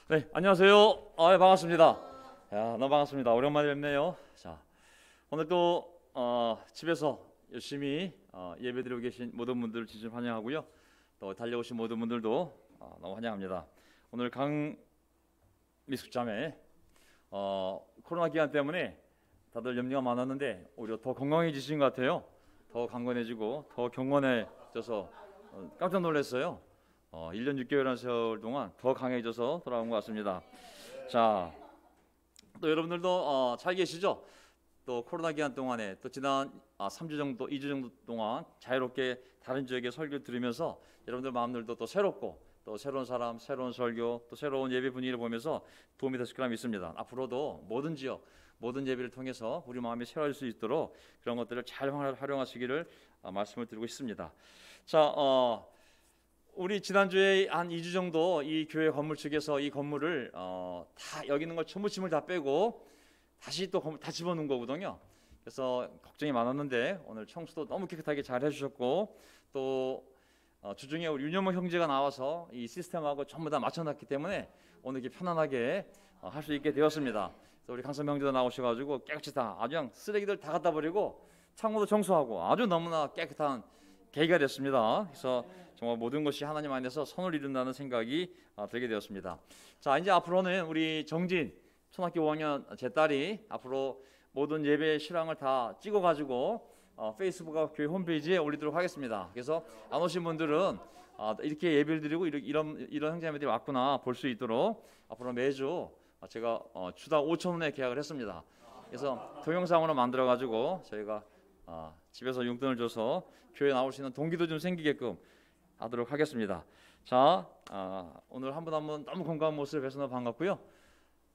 네, 안녕하세요. 반갑습니다. 야, 너무 반갑습니다. 오랜만에 뵙네요. 자, 오늘 또 집에서 열심히 예배드리고 계신 모든 분들 진심 환영하고요. 또 달려오신 모든 분들도 너무 환영합니다. 오늘 강미숙 자매 코로나 기간 때문에 다들 염려가 많았는데 오히려 더 건강해지신 것 같아요. 더 강건해지고 더 경건해져서 깜짝 놀랐어요. 1년 6개월이라는 세월 동안 더 강해져서 돌아온 것 같습니다. 자, 또 여러분들도 잘 계시죠? 또 코로나 기간 동안에 또 지난 3주 정도, 2주 정도 동안 자유롭게 다른 지역에 설교를 들으면서 여러분들 마음들도 또 새롭고 또 새로운 사람, 새로운 설교, 또 새로운 예배 분위기를 보면서 도움이 됐을 거라 믿습니다. 앞으로도 모든 지역, 모든 예배를 통해서 우리 마음이 새로워질 수 있도록 그런 것들을 잘 활용하시기를 말씀을 드리고 있습니다. 자, 우리 지난주에 한 2주 정도 이 교회 건물 측에서 이 건물을 다 여기 있는 걸 전부 짐을 다 빼고 다시 또 건물 다 집어넣은 거거든요. 그래서 걱정이 많았는데 오늘 청소도 너무 깨끗하게 잘 해주셨고 또 주중에 우리 윤여모 형제가 나와서 이 시스템하고 전부 다 맞춰놨기 때문에 오늘 이렇게 편안하게 할 수 있게 되었습니다. 그래서 우리 강선 형제도 나오셔가지고 깨끗이 다 아주 그냥 쓰레기들 다 갖다 버리고 창고도 청소하고 아주 너무나 깨끗한 계기가 됐습니다. 그래서 정말 모든 것이 하나님 안에서 선을 이룬다는 생각이 들게 되었습니다. 자, 이제 앞으로는 우리 정진 초등학교 5학년 제 딸이 앞으로 모든 예배 실황을 다 찍어가지고 페이스북과 교회 홈페이지에 올리도록 하겠습니다. 그래서 안 오신 분들은 이렇게 예배를 드리고 이런 형제자매들이 왔구나 볼 수 있도록 앞으로 매주 제가 주당 5,000원에 계약을 했습니다. 그래서 동영상으로 만들어가지고 저희가 집에서 용돈을 줘서 교회 나올 수 있는 동기도 좀 생기게끔 하도록 하겠습니다. 자, 오늘 한 분 한 분 너무 건강한 모습을 뵈서 너무 반갑고요.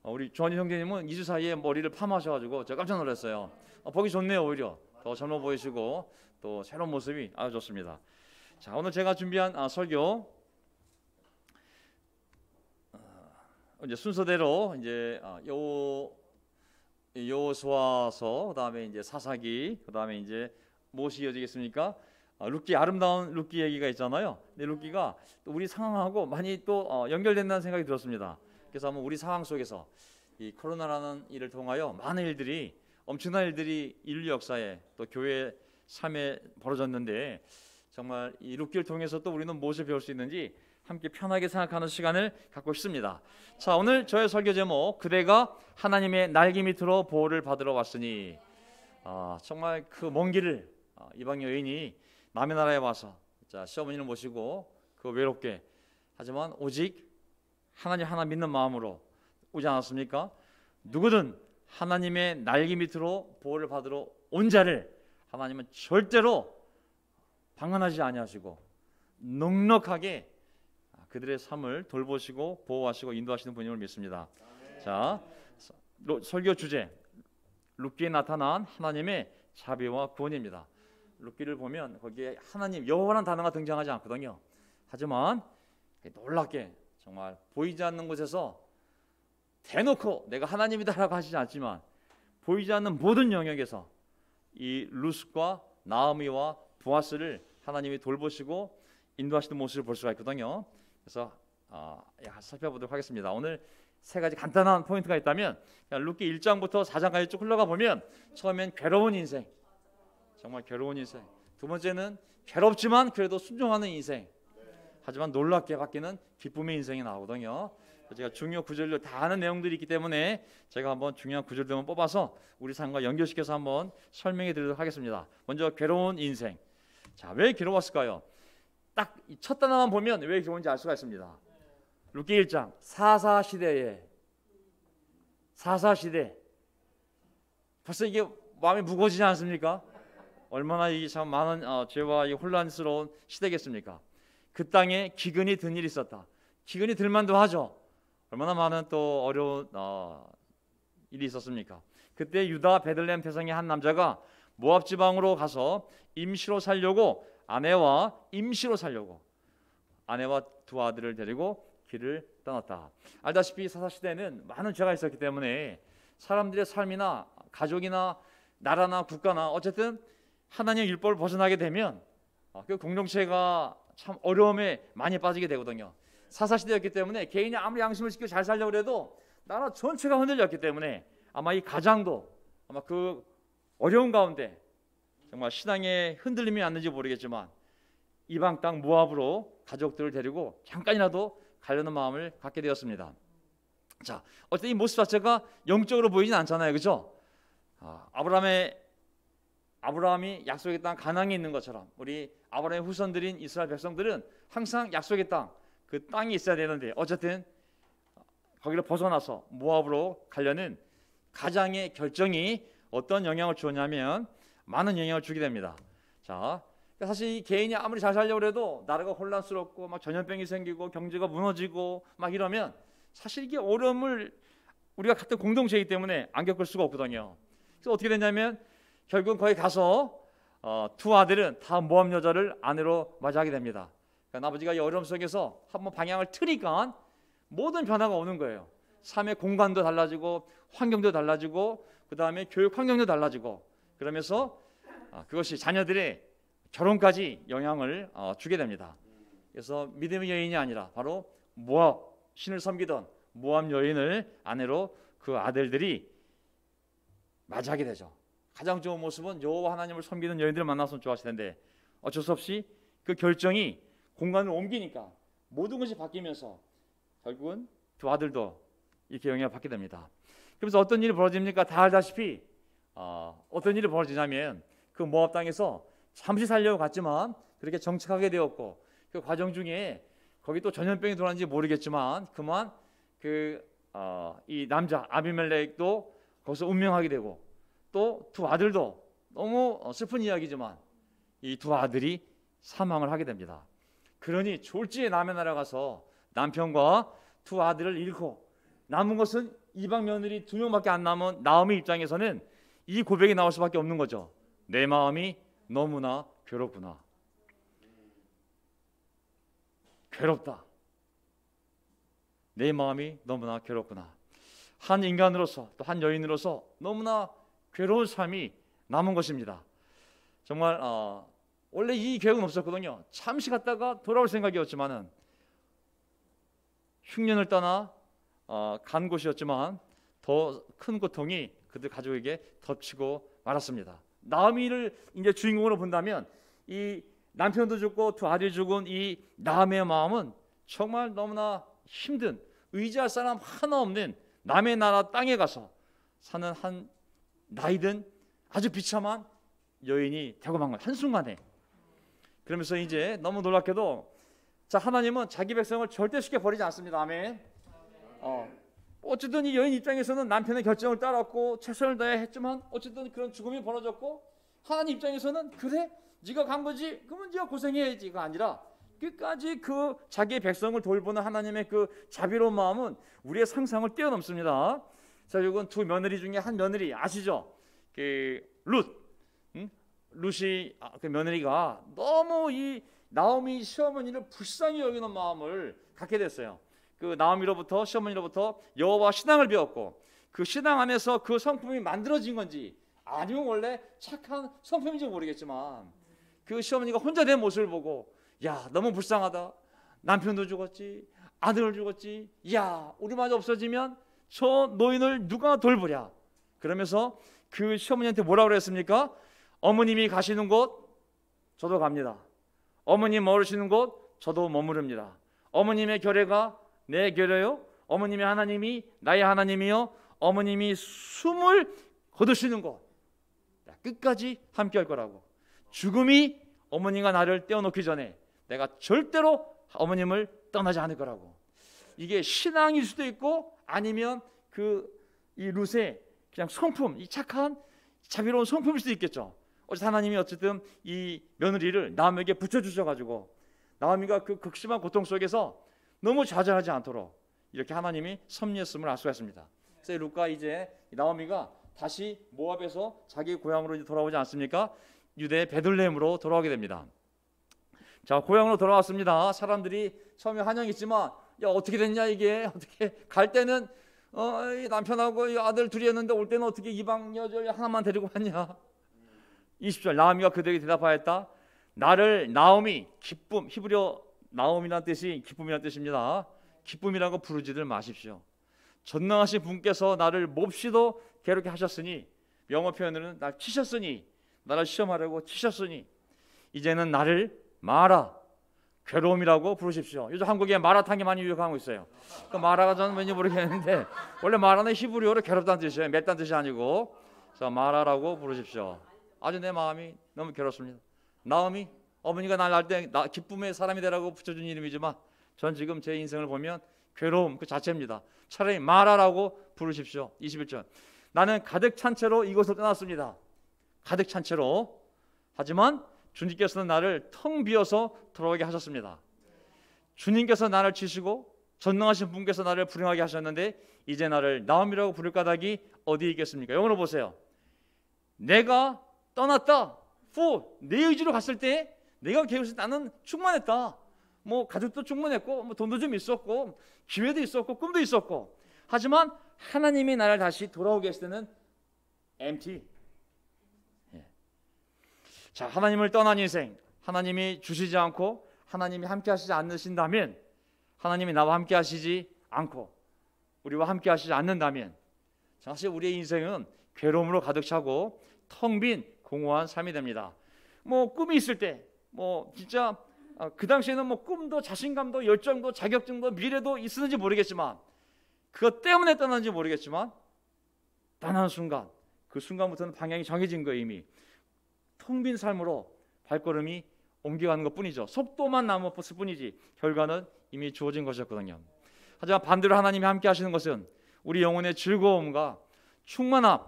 우리 조한희 형제님은 2주 사이에 머리를 파마하셔가지고 제가 깜짝 놀랐어요. 보기 좋네요. 오히려 더 젊어 보이시고 또 새로운 모습이 아주 좋습니다. 자, 오늘 제가 준비한 설교 이제 순서대로 이제 여호수아서 그다음에 이제 사사기 그다음에 이제 무엇이 이어지겠습니까? 룻기 아름다운 룻기 얘기가 있잖아요. 근데 룻기가 또 우리 상황하고 많이 또 연결된다는 생각이 들었습니다. 그래서 한번 우리 상황 속에서 이 코로나라는 일을 통하여 많은 일들이 엄청난 일들이 인류 역사에 또 교회 삶에 벌어졌는데 정말 이 룻기를 통해서 또 우리는 무엇을 배울 수 있는지 함께 편하게 생각하는 시간을 갖고 싶습니다. 자, 오늘 저의 설교 제목 그대가 하나님의 날개 밑으로 보호를 받으러 왔으니 정말 그 먼 길을 이방 여인이 남의 나라에 와서 시어머니를 모시고 그 외롭게 하지만 오직 하나님 하나 믿는 마음으로 오지 않았습니까? 누구든 하나님의 날개 밑으로 보호를 받으러 온 자를 하나님은 절대로 방관하지 아니하시고 넉넉하게 그들의 삶을 돌보시고 보호하시고 인도하시는 분임을 믿습니다. 자, 설교 주제 룻기에 나타난 하나님의 자비와 구원입니다. 룻기를 보면 거기에 하나님 여호와라는 단어가 등장하지 않거든요. 하지만 놀랍게 정말 보이지 않는 곳에서 대놓고 내가 하나님이다라고 하시지 않지만 보이지 않는 모든 영역에서 이 룻과 나오미와 보아스를 하나님이 돌보시고 인도하시는 모습을 볼 수가 있거든요. 그래서 살펴보도록 하겠습니다. 오늘 세 가지 간단한 포인트가 있다면 룻기 1장부터 4장까지 쭉 흘러가 보면 처음엔 괴로운 인생, 정말 괴로운 인생. 두 번째는 괴롭지만 그래도 순종하는 인생. 하지만 놀랍게 바뀌는 기쁨의 인생이 나오거든요. 제가 중요 구절들 다 아는 내용들이 있기 때문에 제가 한번 중요한 구절들만 뽑아서 우리 삶과 연결시켜서 한번 설명해 드리도록 하겠습니다. 먼저 괴로운 인생. 자, 왜 괴로웠을까요? 딱 첫 단어만 보면 왜 괴로운지 알 수가 있습니다. 룻기 1장 사사시대 벌써 이게 마음이 무거워지지 않습니까? 얼마나 이 참 많은 죄와 이 혼란스러운 시대겠습니까? 그 땅에 기근이 든 일이 있었다. 기근이 들 만도 하죠. 얼마나 많은 또 어려운 일이 있었습니까? 그때 유다 베들레헴 태성의 한 남자가 모압 지방으로 가서 아내와 두 아들을 데리고 길을 떠났다. 알다시피 사사시대에는 많은 죄가 있었기 때문에 사람들의 삶이나 가족이나 나라나 국가나 어쨌든 하나님의 율법을 벗어나게 되면 그 공동체가 참 어려움에 많이 빠지게 되거든요. 사사시대였기 때문에 개인이 아무리 양심을 지키고 잘 살려고 해도 나라 전체가 흔들렸기 때문에 아마 이 가장도 아마 그 어려운 가운데 정말 신앙의 흔들림이 왔는지 모르겠지만 이방 땅 모압으로 가족들을 데리고 잠깐이라도 가려는 마음을 갖게 되었습니다. 자, 어쨌든 이 모습 자체가 영적으로 보이진 않잖아요, 그렇죠? 아브라함이 약속의 땅 가나안에 있는 것처럼 우리 아브라함의 후손들인 이스라엘 백성들은 항상 약속의 땅, 그 땅이 있어야 되는데 어쨌든 거기를 벗어나서 모압으로 가려는 가장의 결정이 어떤 영향을 주었냐면 많은 영향을 주게 됩니다. 자, 사실 이 개인이 아무리 잘 살려고 해도 나라가 혼란스럽고 막 전염병이 생기고 경제가 무너지고 막 이러면 사실 이게 어려움을 우리가 같은 공동체이기 때문에 안 겪을 수가 없거든요. 그래서 어떻게 됐냐면 결국은 거기 가서 두 아들은 다 모압 여자를 아내로 맞이하게 됩니다. 그러니까 아버지가 이 어려움 속에서 한번 방향을 트니까 모든 변화가 오는 거예요. 삶의 공간도 달라지고 환경도 달라지고 그 다음에 교육 환경도 달라지고 그러면서 그것이 자녀들의 결혼까지 영향을 주게 됩니다. 그래서 믿음의 여인이 아니라 바로 모압 신을 섬기던 모압 여인을 아내로 그 아들들이 맞이하게 되죠. 가장 좋은 모습은 여호와 하나님을 섬기는 여인들을 만났으면 좋았을 텐데 어쩔 수 없이 그 결정이 공간을 옮기니까 모든 것이 바뀌면서 결국은 두 아들도 이렇게 영향을 받게 됩니다. 그래서 어떤 일이 벌어집니까? 다 알다시피 어떤 일이 벌어지냐면 그 모압 땅에서 잠시 살려고 갔지만 그렇게 정착하게 되었고 그 과정 중에 거기 또 전염병이 돌았는지 모르겠지만 그만 이 남자 아비멜렉도 거기서 운명하게 되고 또 두 아들도 너무 슬픈 이야기지만 이 두 아들이 사망을 하게 됩니다. 그러니 졸지에 남의 나라 가서 남편과 두 아들을 잃고 남은 것은 이방 며느리 2명밖에 안 남은 나오미 입장에서는 이 고백이 나올 수밖에 없는 거죠. 내 마음이 너무나 괴롭구나. 괴롭다. 내 마음이 너무나 괴롭구나. 한 인간으로서 또 한 여인으로서 너무나 괴로운 삶이 남은 것입니다. 정말 원래 이 계획은 없었거든요. 잠시 갔다가 돌아올 생각이었지만은 흉년을 떠나 간 곳이었지만 더 큰 고통이 그들 가족에게 덮치고 말았습니다. 나오미를 이제 주인공으로 본다면 이 남편도 죽고 두 아들이 죽은 이 나오미의 마음은 정말 너무나 힘든 의지할 사람 하나 없는 남의 나라 땅에 가서 사는 한 나이든 아주 비참한 여인이 되고 만 것 한순간에. 그러면서 이제 너무 놀랍게도 자 하나님은 자기 백성을 절대 쉽게 버리지 않습니다. 아멘. 어쨌든 이 여인 입장에서는 남편의 결정을 따랐고 최선을 다해 했지만 어쨌든 그런 죽음이 벌어졌고 하나님 입장에서는 그래 네가 간 거지 그러면 네가 고생해야지가 아니라 끝까지 그 자기의 백성을 돌보는 하나님의 그 자비로운 마음은 우리의 상상을 뛰어넘습니다. 자, 이건 두 며느리 중에 한 며느리 아시죠? 룻이 그 며느리가 너무 이 나오미 시어머니를 불쌍히 여기는 마음을 갖게 됐어요. 그 나오미로부터 시어머니로부터 여호와 신앙을 배웠고 그 신앙 안에서 그 성품이 만들어진 건지 아니면 원래 착한 성품인지 모르겠지만 그 시어머니가 혼자 된 모습을 보고 야 너무 불쌍하다. 남편도 죽었지 아들을 죽었지 야 우리마저 없어지면 저 노인을 누가 돌보랴. 그러면서 그 시어머니한테 뭐라고 그랬습니까? 어머님이 가시는 곳 저도 갑니다. 어머님 머무르시는 곳 저도 머무릅니다. 어머님의 결례가 내 결례요 어머님의 하나님이 나의 하나님이요 어머님이 숨을 거두시는 곳 끝까지 함께 할 거라고. 죽음이 어머님과 나를 떼어놓기 전에 내가 절대로 어머님을 떠나지 않을 거라고. 이게 신앙일 수도 있고 아니면 이 룻의 그냥 성품, 이 착한 자비로운 성품일 수도 있겠죠. 어쨌든 하나님이 어쨌든 이 며느리를 나오미에게 붙여주셔가지고 나오미가 그 극심한 고통 속에서 너무 좌절하지 않도록 이렇게 하나님이 섭리했음을 알 수가 있습니다. 그래서 룻과 이제 나오미가 다시 모압에서 자기 고향으로 이제 돌아오지 않습니까? 유대 베들레헴으로 돌아오게 됩니다. 자, 고향으로 돌아왔습니다. 사람들이 처음에 환영했지만 야 어떻게 됐냐 이게 어떻게 갈 때는 이 남편하고 이 아들 둘이었는데 올 때는 어떻게 이방 여자 하나만 데리고 왔냐. 20절 나오미가 그들에게 대답하였다. 나를 나오미 기쁨 히브리어 나옴이란 뜻이 기쁨이란 뜻입니다. 기쁨이라고 부르지들 마십시오. 전능하신 분께서 나를 몹시도 괴롭게 하셨으니, 영어 표현으로는 날 치셨으니, 나를 시험하려고 치셨으니 이제는 나를 마라, 괴로움이라고 부르십시오. 요즘 한국에 마라탕이 많이 유행하고 있어요. 그 마라가 저는 왠지 모르겠는데 원래 마라는 히브리어로 괴롭다는 뜻이에요. 맵다는 뜻이 아니고. 그래서 마라라고 부르십시오. 아주 내 마음이 너무 괴롭습니다. 나오미, 어머니가 날 낳을 때 기쁨의 사람이 되라고 붙여준 이름이지만 전 지금 제 인생을 보면 괴로움 그 자체입니다. 차라리 마라라고 부르십시오. 21절. 나는 가득 찬 채로 이곳을 떠났습니다. 가득 찬 채로. 하지만 주님께서는 나를 텅 비어서 돌아오게 하셨습니다. 주님께서 나를 치시고 전능하신 분께서 나를 불행하게 하셨는데 이제 나를 나옴이라고 부를 까닭이 어디 있겠습니까? 영어로 보세요. 내가 떠났다. 내 의지로 갔을 때 내가 계획했을 때 나는 충만했다. 뭐 가족도 충만했고 뭐 돈도 좀 있었고 기회도 있었고 꿈도 있었고, 하지만 하나님이 나를 다시 돌아오게 했을 때는 empty. 자, 하나님을 떠난 인생, 하나님이 주시지 않고 하나님이 함께 하시지 않으신다면, 하나님이 나와 함께 하시지 않고 우리와 함께 하시지 않는다면 사실 우리의 인생은 괴로움으로 가득 차고 텅 빈 공허한 삶이 됩니다. 뭐 꿈이 있을 때 뭐 진짜 그 당시에는 뭐 꿈도 자신감도 열정도 자격증도 미래도 있었는지 모르겠지만, 그것 때문에 떠났는지 모르겠지만 떠나는 순간, 그 순간부터는 방향이 정해진 거예요. 이미 텅 빈 삶으로 발걸음이 옮겨가는 것뿐이죠. 속도만 남았을 뿐이지 결과는 이미 주어진 것이었거든요. 하지만 반대로 하나님이 함께 하시는 것은 우리 영혼의 즐거움과 충만함,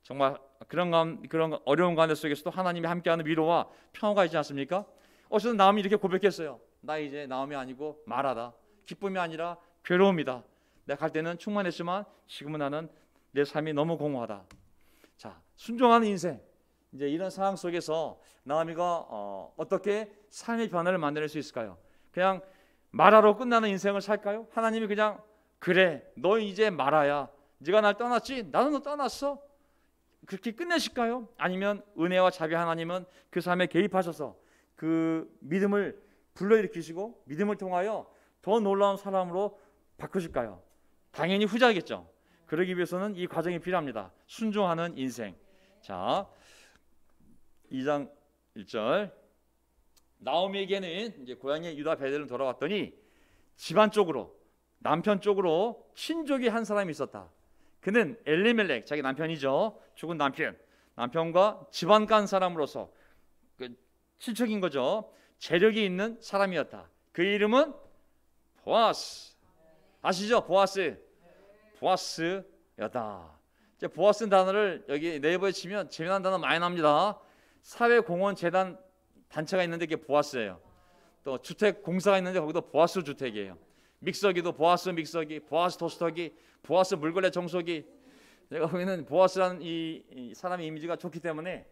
정말 그런 어려운 가운데 속에서도 하나님이 함께하는 위로와 평화가 있지 않습니까? 어쨌든 나음이 이렇게 고백했어요. 나 이제 나음이 아니고 마라다. 기쁨이 아니라 괴로움이다. 내가 갈 때는 충만했지만 지금은 나는 내 삶이 너무 공허하다. 자, 순종하는 인생. 이제 이런 상황 속에서 나오미가 어떻게 삶의 변화를 만들 수 있을까요? 그냥 마라로 끝나는 인생을 살까요? 하나님이 그냥 그래 너 이제 마라야, 네가 날 떠났지? 나도 너 떠났어? 그렇게 끝내실까요? 아니면 은혜와 자비 하나님은 그 삶에 개입하셔서 그 믿음을 불러일으키시고 믿음을 통하여 더 놀라운 사람으로 바꾸실까요? 당연히 후자겠죠. 그러기 위해서는 이 과정이 필요합니다. 순종하는 인생. 자, 2장 1절. 나오미에게는 이제 고향의 유다 베델로 돌아왔더니 집안 쪽으로, 남편 쪽으로 친족이 한 사람이 있었다. 그는 엘리멜렉, 자기 남편이죠. 죽은 남편과 집안 간 사람으로서 그 친척인 거죠. 재력이 있는 사람이었다. 그 이름은 보아스. 아시죠? 보아스였다. 이제 보아스 단어를 여기 네이버에 치면 재미난 단어 많이 납니다. 사회공헌재단 단체가 있는데 그게 보아스예요. 또 주택 공사가 있는데 거기도 보아스 주택이에요. 믹서기도 보아스 믹서기, 보아스 토스터기, 보아스 물걸레 청소기. 제가 보기에는 보아스라는 이 사람의 이미지가 좋기 때문에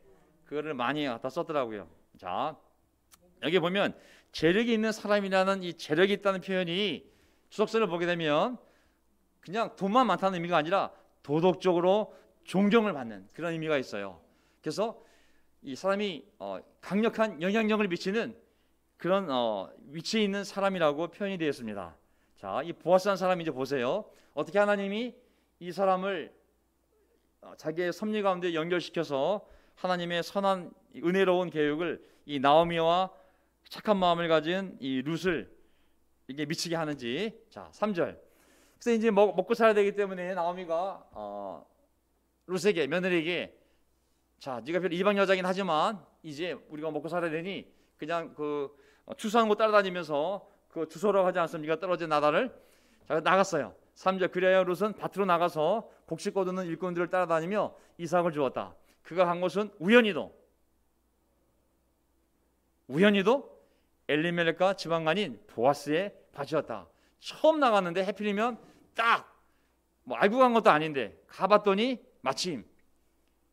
그거를 많이 갖다 썼더라고요. 자, 여기 보면 재력이 있는 사람이라는 이 재력이 있다는 표현이 주석서를 보게 되면 그냥 돈만 많다는 의미가 아니라 도덕적으로 존경을 받는 그런 의미가 있어요. 그래서 이 사람이 강력한 영향력을 미치는 그런 위치에 있는 사람이라고 표현이 되어 있습니다. 자, 이 보아스한 사람 이제 보세요. 어떻게 하나님이 이 사람을 자기의 섭리 가운데 연결시켜서 하나님의 선한 은혜로운 계획을 이 나오미와 착한 마음을 가진 이 룻을 이게 미치게 하는지. 자, 3절. 그래서 이제 먹고 살아야 되기 때문에 나오미가 룻에게, 며느리에게, 자, 네가 별로 이방 여자긴 하지만 이제 우리가 먹고 살아야 되니 그냥 그 추수하는 거 따라다니면서 그 주소라고 하지 않습니까? 떨어진 나다를. 자, 나갔어요. 3절. 그래야 룻은 밭으로 나가서 곡식 거두는 일꾼들을 따라다니며 이삭을 주었다. 그가 간 곳은 우연히도 엘리멜렉과 지방간인 보아스의 밭이었다. 처음 나갔는데 해필이면 딱 뭐 알고 간 것도 아닌데 가봤더니 마침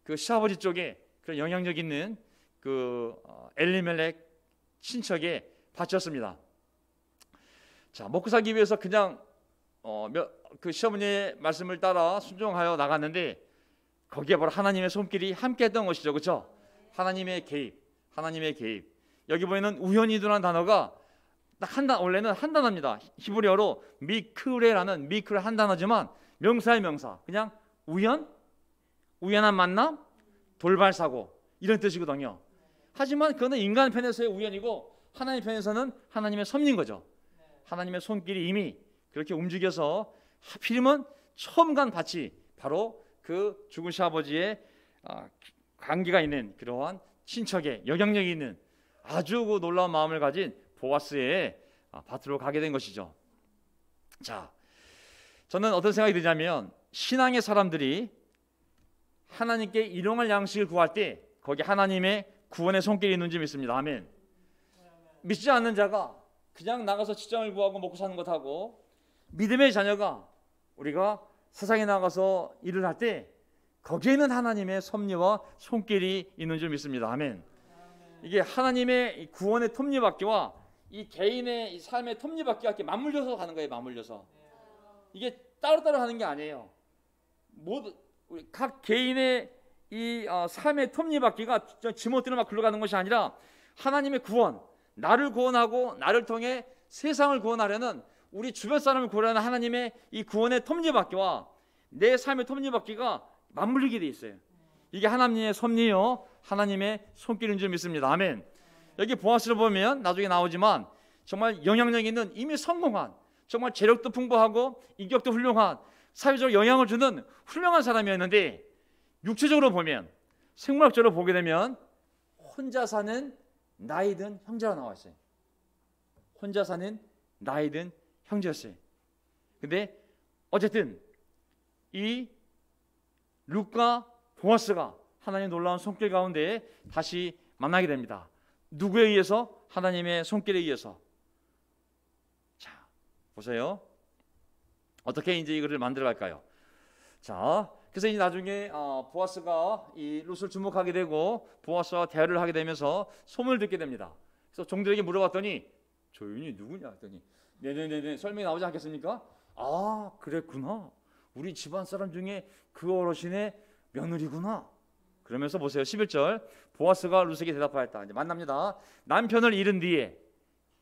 그 시아버지 쪽에 그런 영향력 있는 그 엘리멜렉 친척의 밭이었습니다. 자, 먹고 살기 위해서 그냥 그 시어머니의 말씀을 따라 순종하여 나갔는데 거기에 바로 하나님의 손길이 함께했던 것이죠, 그렇죠? 하나님의 개입. 여기 보이는 우연히도라는 단어가 딱 한 단, 원래는 한 단어입니다. 히브리어로 미크레라는 미크레 한 단어지만 명사의 명사. 그냥 우연한 만남, 돌발사고 이런 뜻이거든요. 하지만 그거는 인간 편에서의 우연이고 하나님 편에서는 하나님의 섭리인 거죠. 하나님의 손길이 이미 그렇게 움직여서 하필이면 처음 간 밭이 바로 그 죽은 시아버지의 관계가 있는 그러한 친척의 영향력이 있는 아주 그 놀라운 마음을 가진 보아스의 밭으로 가게 된 것이죠. 자, 저는 어떤 생각이 드냐면 신앙의 사람들이 하나님께 일용할 양식을 구할 때 거기 하나님의 구원의 손길이 있는 줄 믿습니다. 아멘. 믿지 않는 자가 그냥 나가서 직장을 구하고 먹고 사는 것하고 믿음의 자녀가 우리가 세상에 나가서 일을 할 때 거기에는 하나님의 섭리와 손길이 있는 줄 믿습니다. 아멘. 이게 하나님의 구원의 톱니바퀴와 이 개인의 이 삶의 톱니바퀴가 이렇게 맞물려서 가는 거예요. 맞물려서. 이게 따로따로 하는 게 아니에요. 모두 각 개인의 이 삶의 톱니바퀴가 지멋대로 막 굴러가는 것이 아니라 하나님의 구원, 나를 구원하고 나를 통해 세상을 구원하려는 우리 주변 사람을 구원하는 하나님의 이 구원의 톱니바퀴와 내 삶의 톱니바퀴가 맞물리게 돼 있어요. 이게 하나님의 섭리요 하나님의 손길인 줄 믿습니다. 아멘. 여기 보아스를 보면 나중에 나오지만 정말 영향력 있는 이미 성공한 정말 재력도 풍부하고 인격도 훌륭한 사회적으로 영향을 주는 훌륭한 사람이었는데 육체적으로 보면 생물학적으로 보게 되면 혼자 사는 나이 든 형제가 나와 있어요. 혼자 사는 나이 든 형제였어요. 근데 어쨌든 이 룻과 보아스가 하나님의 놀라운 손길 가운데 다시 만나게 됩니다. 누구에 의해서? 하나님의 손길에 의해서. 자, 보세요. 어떻게 이제 이거를 만들어갈까요? 자, 그래서 이제 나중에 보아스가 이 룻을 주목하게 되고 보아스와 대화를 하게 되면서 소문을 듣게 됩니다. 그래서 종들에게 물어봤더니 조윤이 누구냐 했더니 네네네 설명이 나오지 않겠습니까? 아, 그랬구나. 우리 집안 사람 중에 그 어르신의 며느리구나. 그러면서 보세요. 11절 보아스가 룻에게 대답하였다. 이제 만납니다. 남편을 잃은 뒤에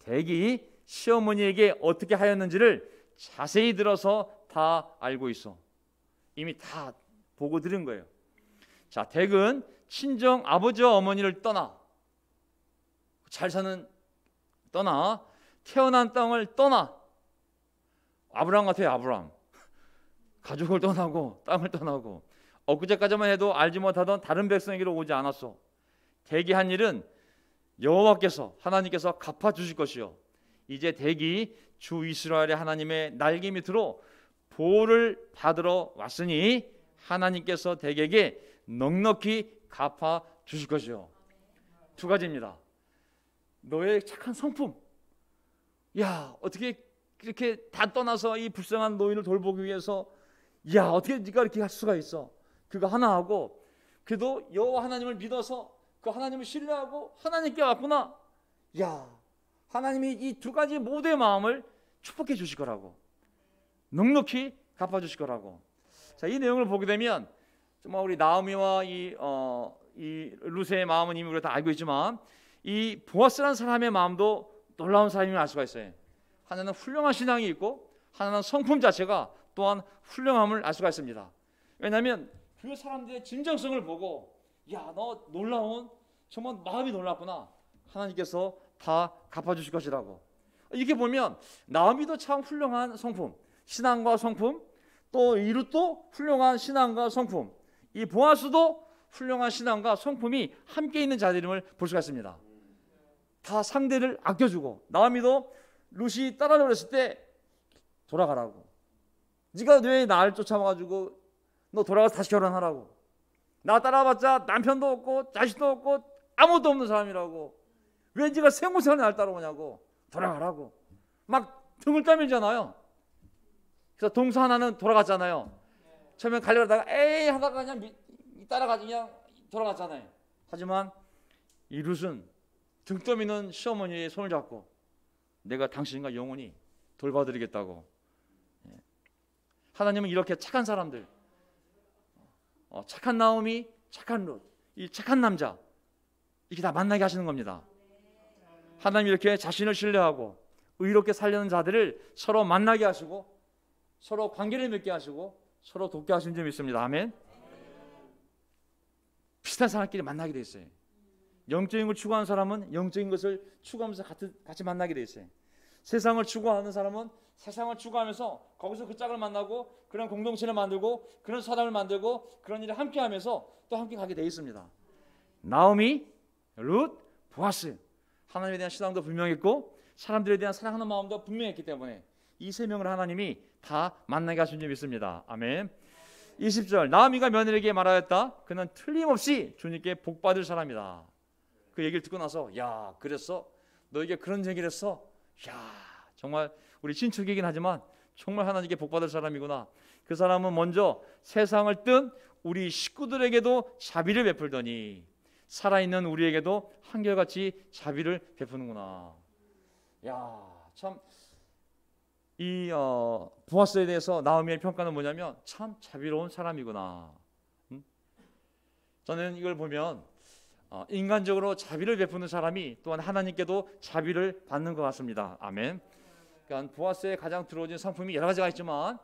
댁이 시어머니에게 어떻게 하였는지를 자세히 들어서 다 알고 있어. 이미 다 보고 들은 거예요. 자, 댁은 친정 아버지와 어머니를 떠나 잘 사는 떠나 태어난 땅을 떠나 아브라함 같아요. 아브라함. 가족을 떠나고 땅을 떠나고 엊그제까지만 해도 알지 못하던 다른 백성에게로 오지 않았어. 댁이 한 일은 여호와께서 하나님께서 갚아주실 것이요 이제 댁이 주 이스라엘의 하나님의 날개 밑으로 보호를 받으러 왔으니 하나님께서 댁에게 넉넉히 갚아주실 것이요. 두 가지입니다. 너의 착한 성품, 야 어떻게 이렇게 다 떠나서 이 불쌍한 노인을 돌보기 위해서 야 어떻게 네가 이렇게 할 수가 있어. 그거 하나 하고 그래도 여호와 하나님을 믿어서 그 하나님을 신뢰하고 하나님께 왔구나. 야 하나님이 이 두 가지 모두의 마음을 축복해 주실 거라고, 넉넉히 갚아 주실 거라고. 자, 이 내용을 보게 되면 정말 우리 나오미와 이 룻의 마음은 이미 우리가 다 알고 있지만 이 보아스라는 사람의 마음도 놀라운 사람임을 알 수가 있어요. 하나는 훌륭한 신앙이 있고 하나는 성품 자체가 또한 훌륭함을 알 수가 있습니다. 왜냐하면 그 사람들의 진정성을 보고 야 너 놀라운 정말 마음이 놀랍구나. 하나님께서 다 갚아주실 것이라고. 이렇게 보면 나오미도 참 훌륭한 성품, 신앙과 성품, 또 이 룻도 훌륭한 신앙과 성품, 이 보아스도 훌륭한 신앙과 성품이 함께 있는 자들임을 볼 수가 있습니다. 다 상대를 아껴주고 나오미도 룻이 따라버렸을 때 돌아가라고. 네가 왜 나를 쫓아와가지고 너 돌아가서 다시 결혼하라고. 나 따라봤자 남편도 없고 자식도 없고 아무것도 없는 사람이라고. 왜 네가 생고생을 날 따라오냐고. 돌아가라고. 막 등을 떠밀잖아요. 그래서 동서 하나는 돌아갔잖아요. 처음에 가려다가 에이 하다가 그냥 따라가지 그냥 돌아갔잖아요. 하지만 이 룻은 등 떠미는 시어머니의 손을 잡고 내가 당신과 영원히 돌봐드리겠다고. 하나님은 이렇게 착한 사람들, 착한 나오미, 착한 룻, 이 착한 남자 이렇게 다 만나게 하시는 겁니다. 하나님 이렇게 자신을 신뢰하고 의롭게 살려는 자들을 서로 만나게 하시고 서로 관계를 맺게 하시고 서로 돕게 하신 점이 있습니다. 아멘. 비슷한 사람끼리 만나게 돼 있어요. 영적인 걸 추구하는 사람은 영적인 것을 추구하면서 같이 만나게 돼 있어요. 세상을 추구하는 사람은 세상을 추구하면서 거기서 그 짝을 만나고 그런 공동체를 만들고 그런 사람을 만들고 그런 일을 함께 하면서 또 함께 가게 돼 있습니다. 나오미, 룻, 보아스, 하나님에 대한 신앙도 분명했고 사람들에 대한 사랑하는 마음도 분명했기 때문에 이 세 명을 하나님이 다 만나게 하신 점이 있습니다. 아멘. 20절 나오미가 며느리에게 말하였다. 그는 틀림없이 주님께 복받을 사람이다. 그 얘기를 듣고 나서 야 그랬어? 너에게 그런 얘기를 했어? 야 정말 우리 친척이긴 하지만 정말 하나님께 복받을 사람이구나. 그 사람은 먼저 세상을 뜬 우리 식구들에게도 자비를 베풀더니 살아있는 우리에게도 한결같이 자비를 베푸는구나. 야 참 이 보아스에 대해서 나오미의 평가는 뭐냐면 참 자비로운 사람이구나. 저는 이걸 보면 인간적으로 자비를 베푸는 사람이 또한 하나님께도 자비를 받는 것 같습니다. 아멘. 그러니까 보아스에 가장 들어오진 성품이 여러 가지가 있지만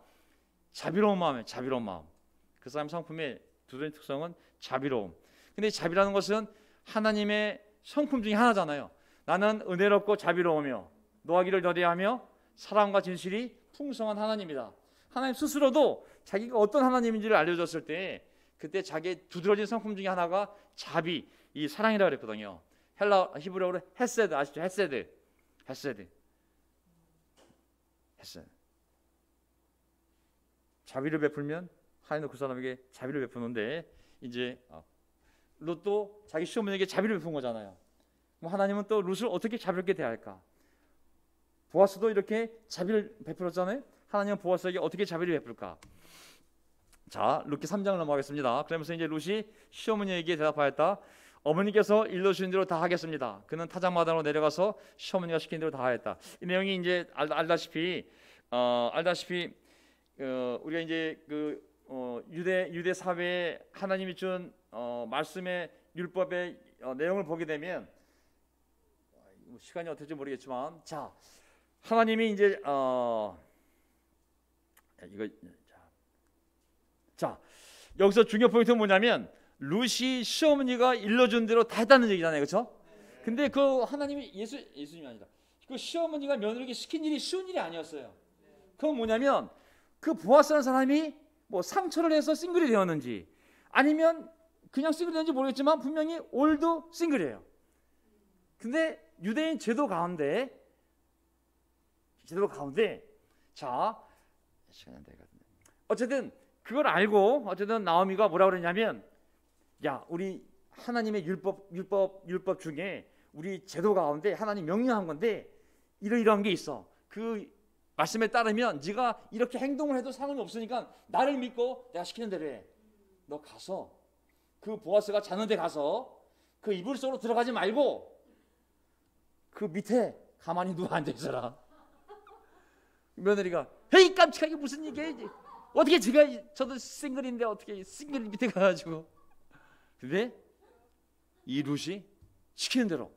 자비로운 마음이에요. 자비로운 마음. 그 사람 성품의 두 가지 특성은 자비로움. 근데 자비라는 것은 하나님의 성품 중에 하나잖아요. 나는 은혜롭고 자비로우며 노하기를 더디하며 사랑과 진실이 풍성한 하나님이다. 하나님 스스로도 자기가 어떤 하나님인지를 알려줬을 때 그때 자기의 두드러진 성품 중에 하나가 자비, 이 사랑이라고 그랬거든요. 헬라 히브리어로 헤세드 아시죠? 헤세드. 자비를 베풀면 하나님도 그 사람에게 자비를 베푸는데 이제 룻도 자기 시어머니에게 자비를 베푼 거잖아요. 하나님은 또 룻을 어떻게 자비롭게 대할까? 보아스도 이렇게 자비를 베풀었잖아요. 하나님은 보아스에게 어떻게 자비를 베풀까? 자, 룻기 3장을 넘어가겠습니다. 그러면서 이제 룻이 시어머니에게 대답하였다. 어머니께서 일러주신 대로 다 하겠습니다. 그는 타작마당으로 내려가서 시어머니가 시킨 대로 다 하였다. 이 내용이 이제 알다시피 우리가 이제 유대 사회에 하나님이 준 말씀의 율법의 내용을 보게 되면 시간이 어떨지 모르겠지만 자 하나님이 이제 여기서 중요 포인트는 뭐냐면 룻이 시어머니가 일러준 대로 다 했다는 얘기잖아요, 그렇죠? 근데 그 하나님이 예수님이 아니다. 그 시어머니가 며느리에게 시킨 일이 쉬운 일이 아니었어요. 그건 뭐냐면 그 보아스라는 사람이 뭐 상처를 해서 싱글이 되었는지 아니면 그냥 싱글이 되었는지 모르겠지만 분명히 올드 싱글이에요. 근데 유대인 제도 가운데 자 어쨌든 그걸 알고 어쨌든 나오미가 뭐라고 그러냐면 야 우리 하나님의 율법 중에 우리 제도 가운데 하나님 명령한 건데 이러이러한 게 있어. 그 말씀에 따르면 네가 이렇게 행동을 해도 상관이 없으니까 나를 믿고 내가 시키는 대로 해. 너 가서 그 보아스가 자는 데 가서 그 이불 속으로 들어가지 말고 그 밑에 가만히 누워 앉아 있어라. 며느리가 헤이 깜찍하게 무슨 얘기야 어떻게 저도 싱글인데 어떻게 싱글 밑에 가가지고 근데 이 룻이 시키는 대로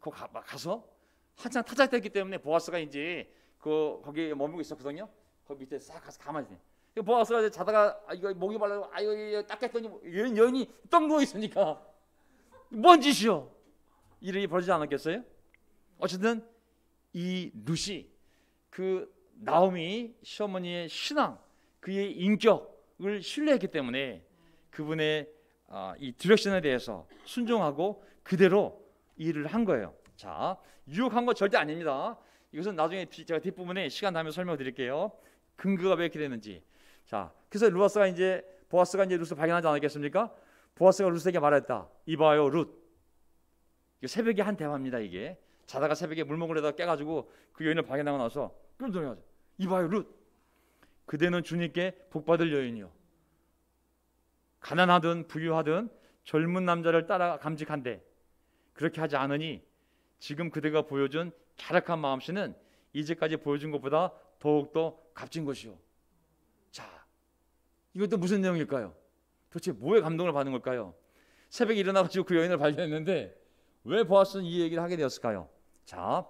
가서 한창 타작됐기 때문에 보아스가 이제 거기에 머물고 있었거든요. 거기 밑에 싹 가서 가만히 있어요. 보아스가 이제 자다가 이거 목이 말라고 이거 닦겠더니 여인이 떡 누워 있으니까 뭔 짓이요? 일이 벌어지지 않았겠어요? 어쨌든 이 룻이 그 나오미 시어머니의 신앙, 그의 인격을 신뢰했기 때문에 그분의 이 디렉션에 대해서 순종하고 그대로 일을 한 거예요. 자, 유혹한 거 절대 아닙니다. 이것은 나중에 제가 뒷부분에 시간 나면 설명드릴게요. 근거가 왜 이렇게 되는지. 자, 그래서 보아스가 이제 룻을 발견하지 않았겠습니까? 보아스가 룻에게 말했다. 이봐요, 룻. 이거 새벽에 한 대화입니다. 이게 자다가 새벽에 물먹으려다가 깨가지고 그 여인을 발견하고 나서 끈적여서 이봐요, 룻. 그대는 주님께 복받을 여인이요. 가난하든 부유하든 젊은 남자를 따라 감직한데 그렇게 하지 않으니 지금 그대가 보여준 갸륵한 마음씨는 이제까지 보여준 것보다 더욱더 값진 것이요. 자, 이것도 무슨 내용일까요? 도대체 뭐에 감동을 받는 걸까요? 새벽에 일어나가지고 그 여인을 발견했는데 왜 보아스는 이 얘기를 하게 되었을까요? 자,